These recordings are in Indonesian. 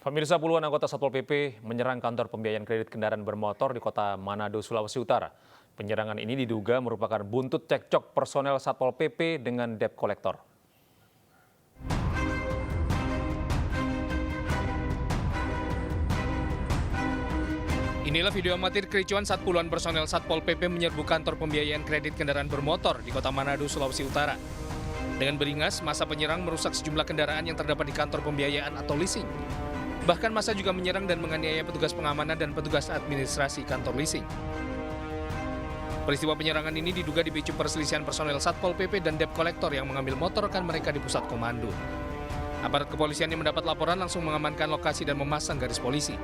Pemirsa, puluhan anggota Satpol PP menyerang kantor pembiayaan kredit kendaraan bermotor di kota Manado, Sulawesi Utara. Penyerangan ini diduga merupakan buntut cekcok personel Satpol PP dengan debt collector. Inilah video amatir kericuan saat puluhan personel Satpol PP menyerbu kantor pembiayaan kredit kendaraan bermotor di kota Manado, Sulawesi Utara. Dengan beringas, massa penyerang merusak sejumlah kendaraan yang terdapat di kantor pembiayaan atau leasing. Bahkan massa juga menyerang dan menganiaya petugas pengamanan dan petugas administrasi kantor leasing. Peristiwa penyerangan ini diduga dipicu perselisihan personel Satpol PP dan debt collector yang mengambil motor rekan mereka di pusat komando. Aparat kepolisian yang mendapat laporan langsung mengamankan lokasi dan memasang garis polisi.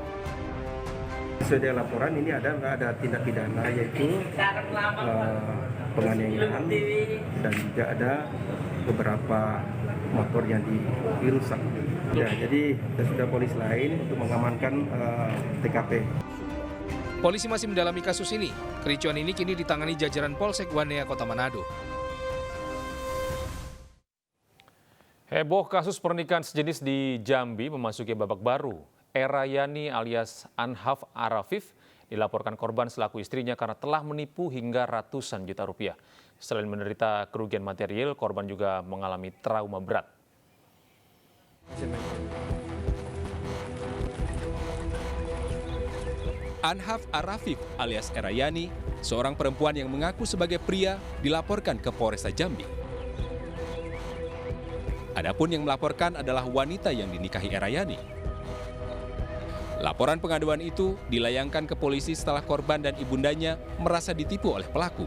Sesuai dengan laporan ini ada tindak pidana yaitu penganiayaan dan juga ada beberapa motor yang dirusak. Ya, jadi sudah polisi lain untuk mengamankan TKP. Polisi masih mendalami kasus ini. Kericuan ini kini ditangani jajaran Polsek Wanea, Kota Manado. Heboh kasus pernikahan sejenis di Jambi memasuki babak baru. Era Yani alias Anhaf Arafif dilaporkan korban selaku istrinya karena telah menipu hingga ratusan juta rupiah. Selain menderita kerugian material, korban juga mengalami trauma berat. Anhaf Arafif alias Era Yani, seorang perempuan yang mengaku sebagai pria, dilaporkan ke Polresta Jambi. Adapun yang melaporkan adalah wanita yang dinikahi Era Yani. Laporan pengaduan itu dilayangkan ke polisi setelah korban dan ibundanya merasa ditipu oleh pelaku.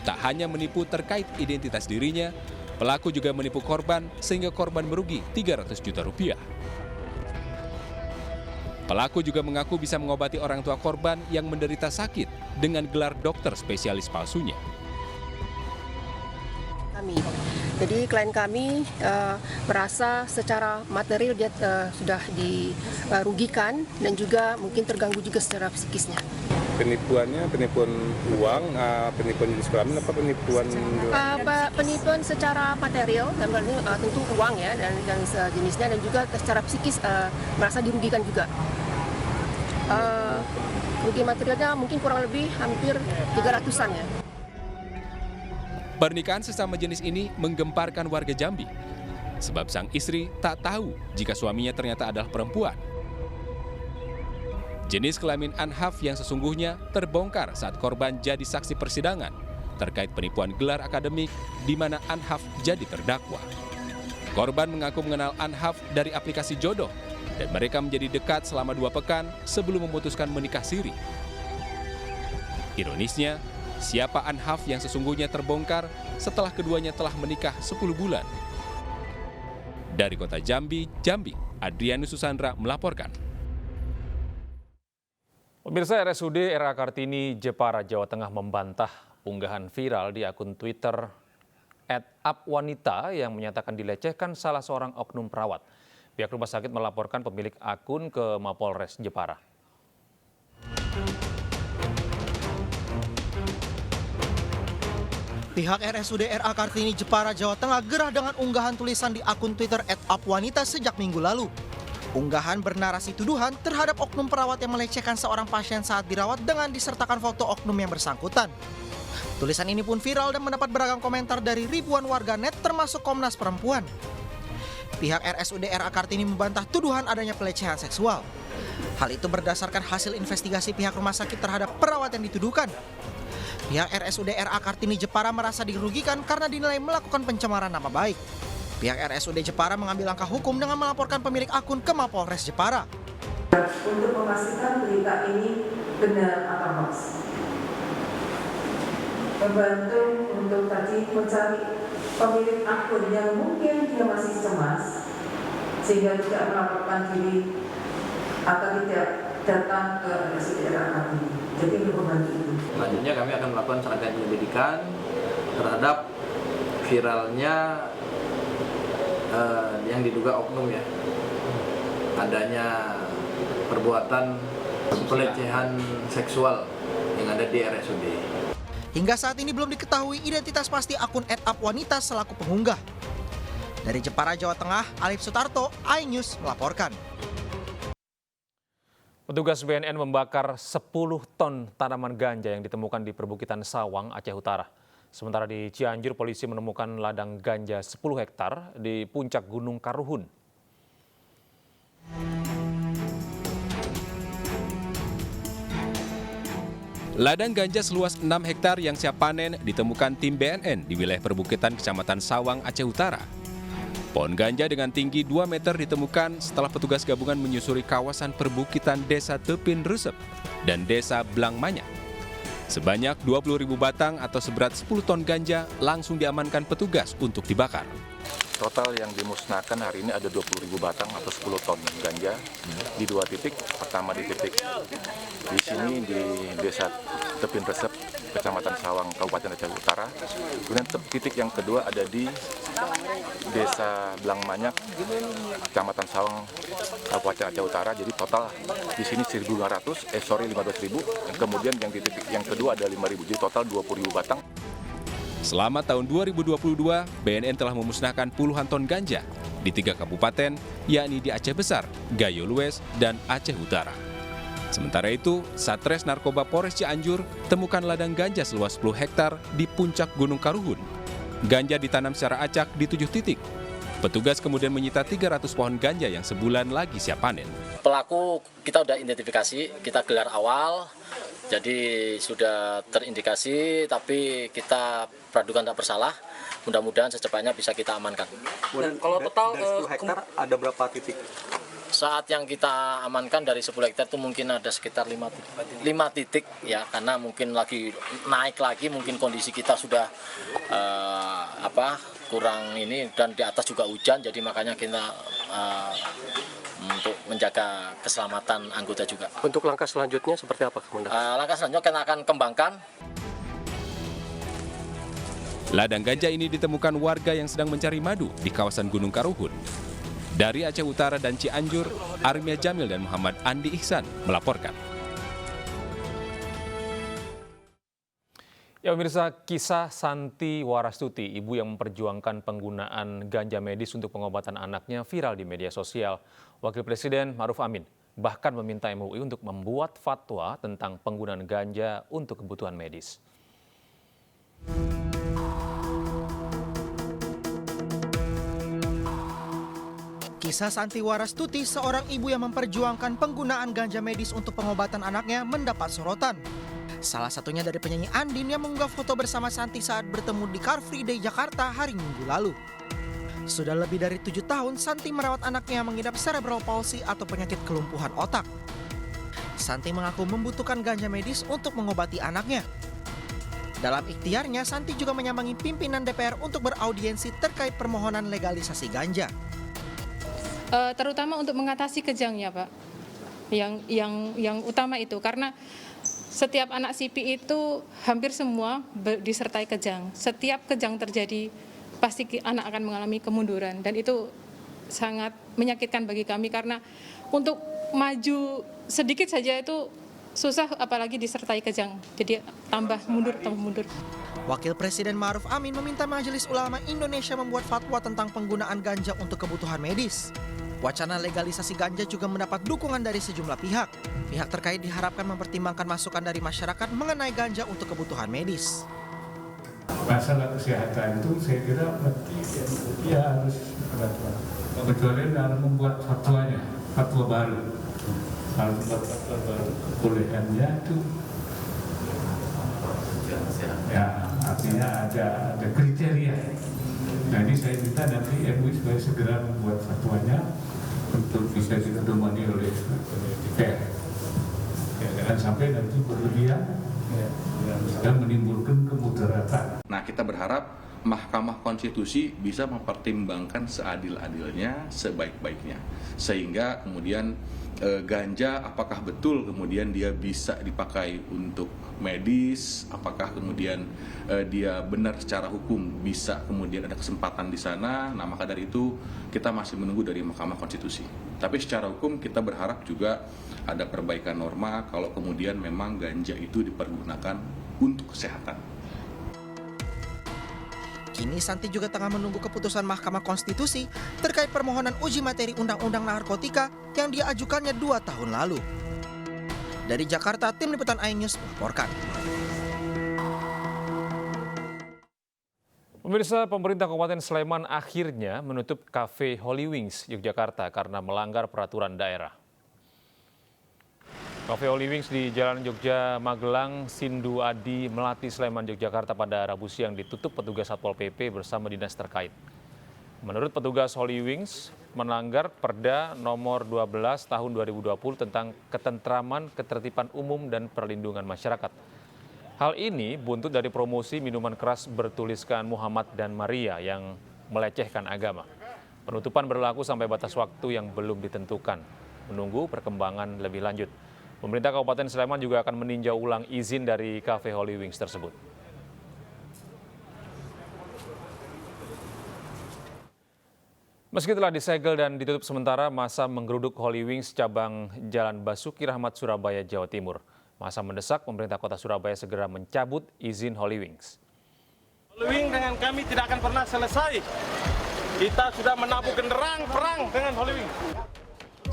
Tak hanya menipu terkait identitas dirinya, pelaku juga menipu korban sehingga korban merugi 300 juta rupiah. Pelaku juga mengaku bisa mengobati orang tua korban yang menderita sakit dengan gelar dokter spesialis palsunya. Jadi klien kami merasa secara material dia sudah dirugikan dan juga mungkin terganggu juga secara psikisnya. Penipuannya penipuan uang, penipuan jenis kelamin apa penipuan? Penipuan secara material, dan tentu uang ya dan sejenisnya, dan juga secara psikis merasa dirugikan juga. Rugi materialnya mungkin kurang lebih hampir 300-an ya. Pernikahan sesama jenis ini menggemparkan warga Jambi, sebab sang istri tak tahu jika suaminya ternyata adalah perempuan. Jenis kelamin Anhaf yang sesungguhnya terbongkar saat korban jadi saksi persidangan terkait penipuan gelar akademik di mana Anhaf jadi terdakwa. Korban mengaku mengenal Anhaf dari aplikasi jodoh dan mereka menjadi dekat selama 2 pekan sebelum memutuskan menikah siri. Ironisnya, siapa Anhaf yang sesungguhnya terbongkar setelah keduanya telah menikah 10 bulan. Dari kota Jambi, Adrianus Susandra melaporkan. Pemirsa, RSUD R.A. Kartini, Jepara, Jawa Tengah membantah unggahan viral di akun Twitter @apwanita yang menyatakan dilecehkan salah seorang oknum perawat. Pihak rumah sakit melaporkan pemilik akun ke Mapolres Jepara. Pihak RSUD R.A. Kartini, Jepara, Jawa Tengah gerah dengan unggahan tulisan di akun Twitter @apwanita sejak minggu lalu. Unggahan bernarasi tuduhan terhadap oknum perawat yang melecehkan seorang pasien saat dirawat dengan disertakan foto oknum yang bersangkutan. Tulisan ini pun viral dan mendapat beragam komentar dari ribuan warganet termasuk Komnas Perempuan. Pihak RSUD R.A. Kartini membantah tuduhan adanya pelecehan seksual. Hal itu berdasarkan hasil investigasi pihak rumah sakit terhadap perawat yang dituduhkan. Pihak RSUD R.A. Kartini Jepara merasa dirugikan karena dinilai melakukan pencemaran nama baik. Pihak RSUD Jepara mengambil langkah hukum dengan melaporkan pemilik akun ke Mapolres Jepara. Untuk memastikan berita ini benar atau hoax. Membantu untuk tadi mencari pemilik akun yang mungkin dia masih cemas sehingga tidak melaporkan diri atau tidak datang ke RSUD R.A. Kartini. Jadi membantu itu. Selanjutnya kami akan melakukan serangkaian penyelidikan terhadap viralnya yang diduga oknum ya, adanya perbuatan pelecehan seksual yang ada di RSUD. Hingga saat ini belum diketahui identitas pasti akun @apwanita selaku pengunggah. Dari Jepara, Jawa Tengah, Alif Sutarto, iNews melaporkan. Petugas BNN membakar 10 ton tanaman ganja yang ditemukan di perbukitan Sawang, Aceh Utara. Sementara di Cianjur, polisi menemukan ladang ganja 10 hektar di puncak Gunung Karuhun. Ladang ganja seluas 6 hektar yang siap panen ditemukan tim BNN di wilayah perbukitan Kecamatan Sawang, Aceh Utara. Pohon ganja dengan tinggi 2 meter ditemukan setelah petugas gabungan menyusuri kawasan perbukitan Desa Tepin Resep dan Desa Blangmanyak. Sebanyak 20.000 batang atau seberat 10 ton ganja langsung diamankan petugas untuk dibakar. Total yang dimusnahkan hari ini ada 20.000 batang atau 10 ton ganja di 2 titik. Pertama di titik di sini di Desa Tepin Resep, Kecamatan Sawang, Kabupaten Aceh Utara. Kemudian titik yang kedua ada di Desa Blangmanyak, Kecamatan Sawang, Kabupaten Aceh Utara. Jadi total di sini 15.000. Kemudian yang di titik yang kedua ada 5.000. Jadi total 20.000 batang. Selama tahun 2022, BNN telah memusnahkan puluhan ton ganja di 3 kabupaten, yakni di Aceh Besar, Gayo Lues, dan Aceh Utara. Sementara itu, Satres Narkoba Polres Cianjur temukan ladang ganja seluas 10 hektar di puncak Gunung Karuhun. Ganja ditanam secara acak di 7 titik. Petugas kemudian menyita 300 pohon ganja yang sebulan lagi siap panen. Pelaku kita sudah identifikasi, kita gelar awal. Jadi sudah terindikasi, tapi kita praduga tak bersalah. Mudah-mudahan secepatnya bisa kita amankan. Dan kalau total 10 hektar ada berapa titik? Saat yang kita amankan dari 10 hektar itu mungkin ada sekitar 5 titik ya, karena mungkin lagi naik lagi, mungkin kondisi kita sudah kurang ini, dan di atas juga hujan, jadi makanya kita untuk menjaga keselamatan anggota juga. Untuk langkah selanjutnya seperti apa, Komandan? Langkah selanjutnya kita akan kembangkan. Ladang ganja ini ditemukan warga yang sedang mencari madu di kawasan Gunung Karuhun. Dari Aceh Utara dan Cianjur, Armia Jamil dan Muhammad Andi Ihsan melaporkan. Ya pemirsa, kisah Santi Warastuti, ibu yang memperjuangkan penggunaan ganja medis untuk pengobatan anaknya viral di media sosial. Wakil Presiden Ma'ruf Amin bahkan meminta MUI untuk membuat fatwa tentang penggunaan ganja untuk kebutuhan medis. Kisah Santi Warastuti, seorang ibu yang memperjuangkan penggunaan ganja medis untuk pengobatan anaknya, mendapat sorotan. Salah satunya dari penyanyi Andin yang mengunggah foto bersama Santi saat bertemu di Car Free Day Jakarta hari Minggu lalu. Sudah lebih dari 7 tahun Santi merawat anaknya yang mengidap cerebral palsy atau penyakit kelumpuhan otak. Santi mengaku membutuhkan ganja medis untuk mengobati anaknya. Dalam ikhtiarnya, Santi juga menyambangi pimpinan DPR untuk beraudiensi terkait permohonan legalisasi ganja. Terutama untuk mengatasi kejangnya, Pak. Yang utama itu, karena setiap anak CP itu hampir semua disertai kejang. Setiap kejang terjadi, pasti anak akan mengalami kemunduran. Dan itu sangat menyakitkan bagi kami, karena untuk maju sedikit saja itu susah, apalagi disertai kejang. Jadi tambah mundur. Wakil Presiden Ma'ruf Amin meminta Majelis Ulama Indonesia membuat fatwa tentang penggunaan ganja untuk kebutuhan medis. Wacana legalisasi ganja juga mendapat dukungan dari sejumlah pihak. Pihak terkait diharapkan mempertimbangkan masukan dari masyarakat mengenai ganja untuk kebutuhan medis. Masalah kesehatan itu saya kira ya harus peraturan. Kecuali harus membuat fatwanya, fatwa baru. Harus membuat fatwa baru. Bolehkannya itu ya artinya ada kriteria. Jadi saya minta nanti MUI supaya segera membuat fatwanya untuk bisa dipedomani oleh DPR. Ya, jangan sampai nanti berlebihan dan menimbulkan kemudaratan. Nah, kita berharap Mahkamah Konstitusi bisa mempertimbangkan seadil-adilnya, sebaik-baiknya, sehingga kemudian ganja apakah betul kemudian dia bisa dipakai untuk medis, apakah kemudian dia benar secara hukum bisa kemudian ada kesempatan di sana. Nah, maka dari itu kita masih menunggu dari Mahkamah Konstitusi. Tapi secara hukum kita berharap juga ada perbaikan norma kalau kemudian memang ganja itu dipergunakan untuk kesehatan. Kini Santi juga tengah menunggu keputusan Mahkamah Konstitusi terkait permohonan uji materi Undang-Undang Narkotika yang diajukannya 2 tahun lalu. Dari Jakarta, Tim Liputan iNews melaporkan. Pemirsa, pemerintah Kabupaten Sleman akhirnya menutup Cafe Holy Wings Yogyakarta karena melanggar peraturan daerah. Cafe Holy Wings di Jalan Jogja Magelang, Sindu Adi, Melati, Sleman, Yogyakarta pada Rabu siang ditutup petugas Satpol PP bersama dinas terkait. Menurut petugas Holy Wings, melanggar Perda nomor 12 tahun 2020 tentang ketentraman, ketertiban umum, dan perlindungan masyarakat. Hal ini buntut dari promosi minuman keras bertuliskan Muhammad dan Maria yang melecehkan agama. Penutupan berlaku sampai batas waktu yang belum ditentukan, menunggu perkembangan lebih lanjut. Pemerintah Kabupaten Sleman juga akan meninjau ulang izin dari Cafe Holy Wings tersebut. Meski telah disegel dan ditutup sementara, masa menggeruduk Holy Wings cabang Jalan Basuki Rahmat, Surabaya, Jawa Timur. Masa mendesak pemerintah kota Surabaya segera mencabut izin Holy Wings. Holy Wings dengan kami tidak akan pernah selesai. Kita sudah menabuh genderang perang dengan Holy Wings.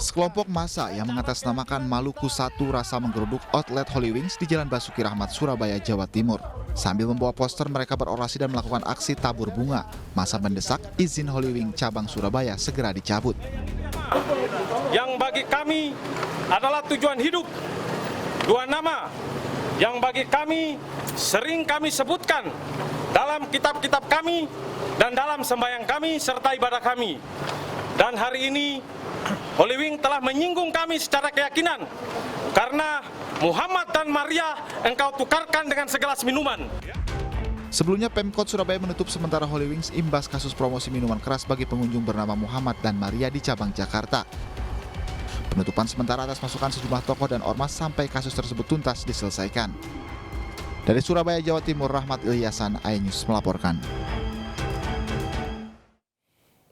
Sekelompok massa yang mengatasnamakan Maluku Satu rasa menggeruduk outlet Holy Wings di Jalan Basuki Rahmat, Surabaya, Jawa Timur. Sambil membawa poster, mereka berorasi dan melakukan aksi tabur bunga. Massa mendesak izin Holy Wings cabang Surabaya segera dicabut. Yang bagi kami adalah tujuan hidup. 2 nama yang bagi kami sering kami sebutkan dalam kitab-kitab kami dan dalam sembahyang kami serta ibadah kami. Dan hari ini Holy Wings telah menyinggung kami secara keyakinan karena Muhammad dan Maria engkau tukarkan dengan segelas minuman. Sebelumnya Pemkot Surabaya menutup sementara Holy Wings imbas kasus promosi minuman keras bagi pengunjung bernama Muhammad dan Maria di cabang Jakarta. Penutupan sementara atas masukan sejumlah tokoh dan ormas sampai kasus tersebut tuntas diselesaikan. Dari Surabaya, Jawa Timur, Rahmat Ilyasan, iNews melaporkan.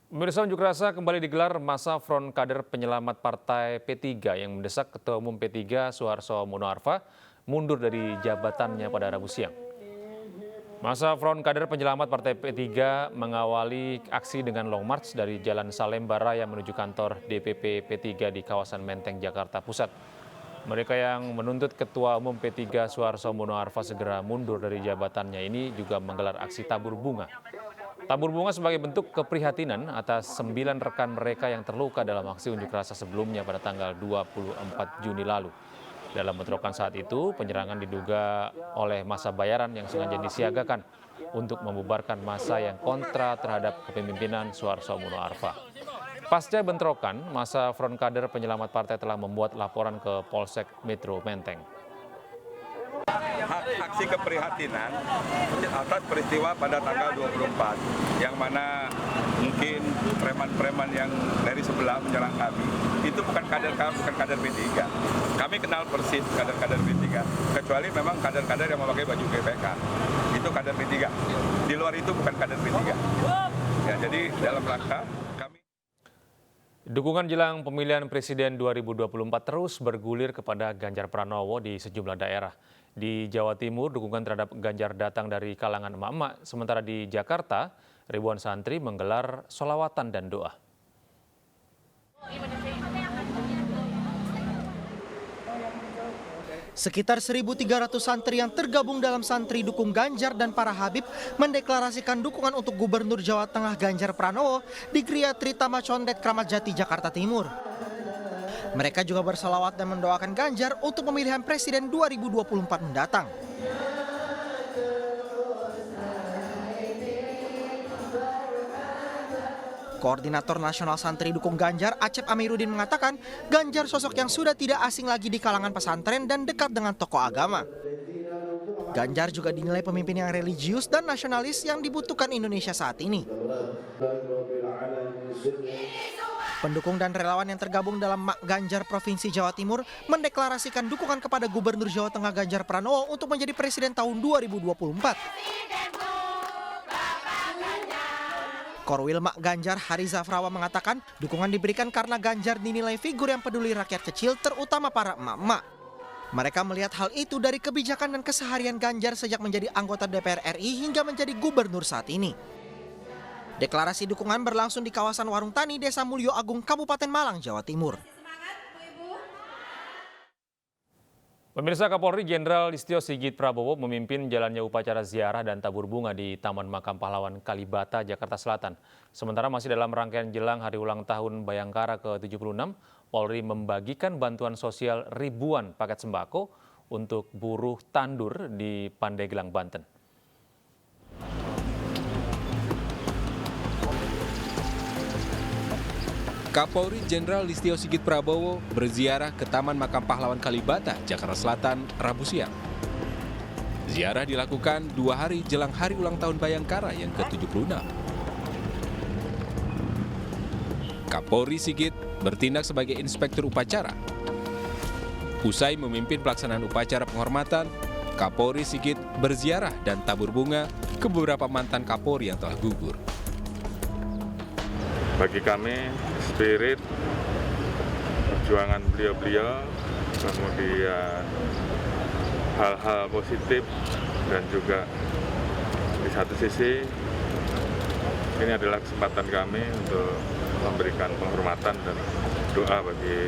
Pemirsa, unjuk rasa kembali digelar masa Front Kader Penyelamat Partai P3 yang mendesak Ketua Umum P3 Suharso Monoarfa mundur dari jabatannya pada Rabu siang. Masa Front Kader Penyelamat Partai P3 mengawali aksi dengan long march dari Jalan Salemba Raya menuju kantor DPP P3 di kawasan Menteng, Jakarta Pusat. Mereka yang menuntut Ketua Umum P3 Suharso Monoarfa segera mundur dari jabatannya ini juga menggelar aksi tabur bunga. Tabur bunga sebagai bentuk keprihatinan atas 9 rekan mereka yang terluka dalam aksi unjuk rasa sebelumnya pada tanggal 24 Juni lalu. Dalam bentrokan saat itu, penyerangan diduga oleh massa bayaran yang sengaja disiagakan untuk membubarkan massa yang kontra terhadap kepemimpinan Suharso Monoarfa. Pasca bentrokan, massa Front Kader Penyelamat Partai telah membuat laporan ke Polsek Metro Menteng. Aksi keprihatinan atas peristiwa pada tanggal 24 yang mana mungkin preman-preman yang dari sebelah menyerang kami itu bukan kader kami, bukan kader P3. Kami kenal persis kader-kader P3, kecuali memang kader-kader yang memakai baju GPK itu kader P3. Di luar itu bukan kader P3. Ya, jadi dalam rangka kami. Dukungan jelang pemilihan Presiden 2024 terus bergulir kepada Ganjar Pranowo di sejumlah daerah. Di Jawa Timur, dukungan terhadap Ganjar datang dari kalangan emak-emak, sementara di Jakarta, ribuan santri menggelar sholawatan dan doa. Sekitar 1.300 santri yang tergabung dalam santri dukung Ganjar dan para Habib mendeklarasikan dukungan untuk Gubernur Jawa Tengah Ganjar Pranowo di Gria Tritama Condet, Kramat Jati, Jakarta Timur. Mereka juga bersalawat dan mendoakan Ganjar untuk pemilihan Presiden 2024 mendatang. Koordinator Nasional Santri Dukung Ganjar, Acep Amiruddin mengatakan, Ganjar sosok yang sudah tidak asing lagi di kalangan pesantren dan dekat dengan tokoh agama. Ganjar juga dinilai pemimpin yang religius dan nasionalis yang dibutuhkan Indonesia saat ini. Pendukung dan relawan yang tergabung dalam Mak Ganjar Provinsi Jawa Timur mendeklarasikan dukungan kepada Gubernur Jawa Tengah Ganjar Pranowo untuk menjadi Presiden tahun 2024. Korwil Mak Ganjar Hari Zafrawa mengatakan dukungan diberikan karena Ganjar dinilai figur yang peduli rakyat kecil, terutama para emak-emak. Mereka melihat hal itu dari kebijakan dan keseharian Ganjar sejak menjadi anggota DPR RI hingga menjadi gubernur saat ini. Deklarasi dukungan berlangsung di kawasan Warung Tani, Desa Mulyo Agung, Kabupaten Malang, Jawa Timur. Pemirsa, Kapolri Jenderal Listio Sigit Prabowo memimpin jalannya upacara ziarah dan tabur bunga di Taman Makam Pahlawan Kalibata, Jakarta Selatan. Sementara masih dalam rangkaian jelang hari ulang tahun Bayangkara ke-76, Polri membagikan bantuan sosial ribuan paket sembako untuk buruh tandur di Pandeglang, Banten. Kapolri Jenderal Listio Sigit Prabowo berziarah ke Taman Makam Pahlawan Kalibata, Jakarta Selatan, Rabu siang. Ziarah dilakukan 2 hari jelang hari ulang tahun Bayangkara yang ke-76. Kapolri Sigit bertindak sebagai inspektur upacara. Usai memimpin pelaksanaan upacara penghormatan, Kapolri Sigit berziarah dan tabur bunga ke beberapa mantan Kapolri yang telah gugur. Bagi kami, spirit perjuangan beliau-beliau, kemudian hal-hal positif, dan juga di satu sisi ini adalah kesempatan kami untuk memberikan penghormatan dan doa bagi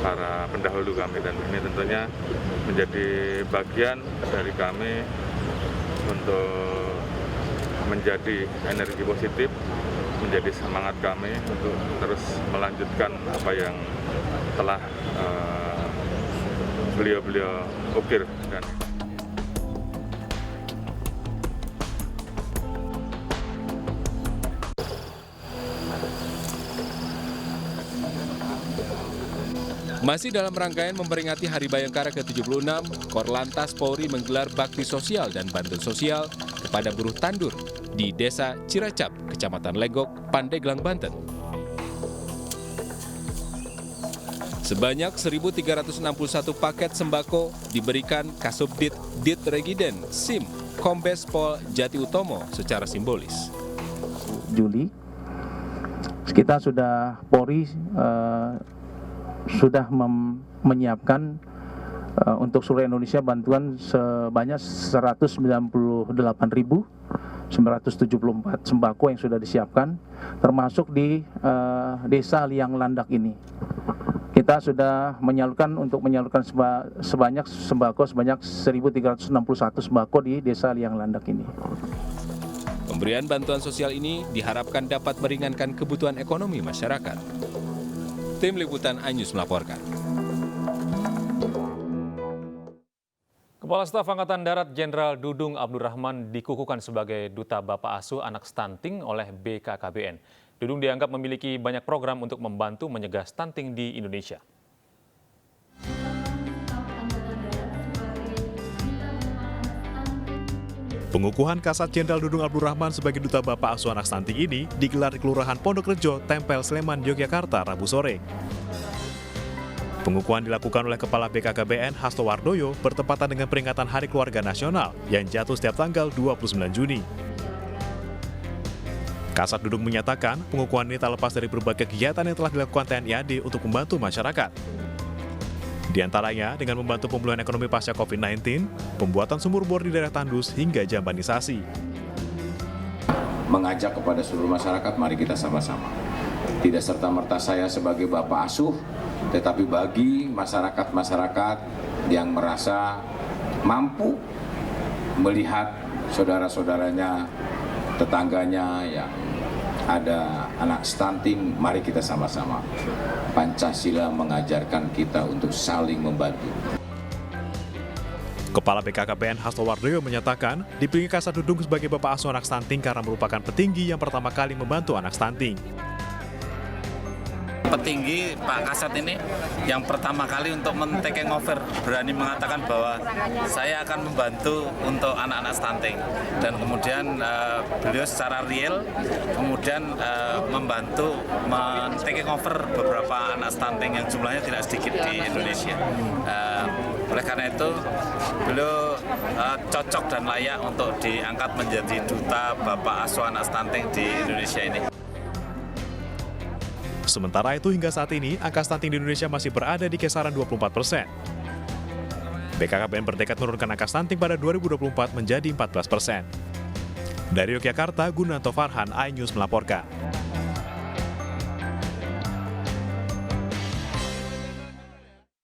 para pendahulu kami, dan ini tentunya menjadi bagian dari kami untuk menjadi energi positif, menjadi semangat kami untuk terus melanjutkan apa yang telah beliau-beliau ukir. Masih dalam rangkaian memperingati Hari Bayangkara ke-76, Korlantas Polri menggelar bakti sosial dan bantuan sosial kepada buruh tandur di Desa Ciracap, Kecamatan Legok, Pandeglang, Banten. Sebanyak 1.361 paket sembako diberikan Kasubdit Dit Regiden SIM Kombes Pol Jati Utomo secara simbolis. Juli, kita sudah Polri sudah menyiapkan untuk seluruh Indonesia bantuan sebanyak 198.974 sembako yang sudah disiapkan, termasuk di Desa Liang Landak ini. Kita sudah menyalurkan sebanyak sembako sebanyak 1.361 sembako di Desa Liang Landak ini. Pemberian bantuan sosial ini diharapkan dapat meringankan kebutuhan ekonomi masyarakat. Tim Liputan Anyus melaporkan. Kepala Staf Angkatan Darat Jenderal Dudung Abdurrahman dikukuhkan sebagai Duta Bapak Asuh Anak Stunting oleh BKKBN. Dudung dianggap memiliki banyak program untuk membantu mencegah stunting di Indonesia. Pengukuhan Kasat Jenderal Dudung Abdurrahman sebagai Duta Bapak Asuh Anak Stunting ini digelar di Kelurahan Pondok Rejo, Tempel, Sleman, Yogyakarta, Rabu sore. Pengukuhan dilakukan oleh Kepala BKKBN Hasto Wardoyo bertepatan dengan peringatan Hari Keluarga Nasional yang jatuh setiap tanggal 29 Juni. Kasat Dudung menyatakan pengukuhan ini tak lepas dari berbagai kegiatan yang telah dilakukan TNI AD untuk membantu masyarakat. Di antaranya dengan membantu pemulihan ekonomi pasca COVID-19, pembuatan sumur bor di daerah tandus hingga jambanisasi. Mengajak kepada seluruh masyarakat, mari kita sama-sama. Tidak serta-merta saya sebagai Bapak Asuh, tetapi bagi masyarakat-masyarakat yang merasa mampu melihat saudara-saudaranya, tetangganya yang ada anak stunting, mari kita sama-sama. Pancasila mengajarkan kita untuk saling membantu. Kepala BKKBN Hasto Wardoyo menyatakan dipilih Kasat Dudung sebagai Bapak Asuh Anak Stunting karena merupakan petinggi yang pertama kali membantu anak stunting. Petinggi Pak Kasat ini yang pertama kali untuk men-taking over, berani mengatakan bahwa saya akan membantu untuk anak-anak stunting, dan kemudian beliau secara real kemudian membantu men-taking over beberapa anak stunting yang jumlahnya tidak sedikit di Indonesia. Oleh karena itu beliau cocok dan layak untuk diangkat menjadi Duta Bapak Asuh Anak Stunting di Indonesia ini. Sementara itu hingga saat ini, angka stunting di Indonesia masih berada di kisaran 24%. BKKBN bertekad menurunkan angka stunting pada 2024 menjadi 14%. Dari Yogyakarta, Gunanto Farhan, iNews melaporkan.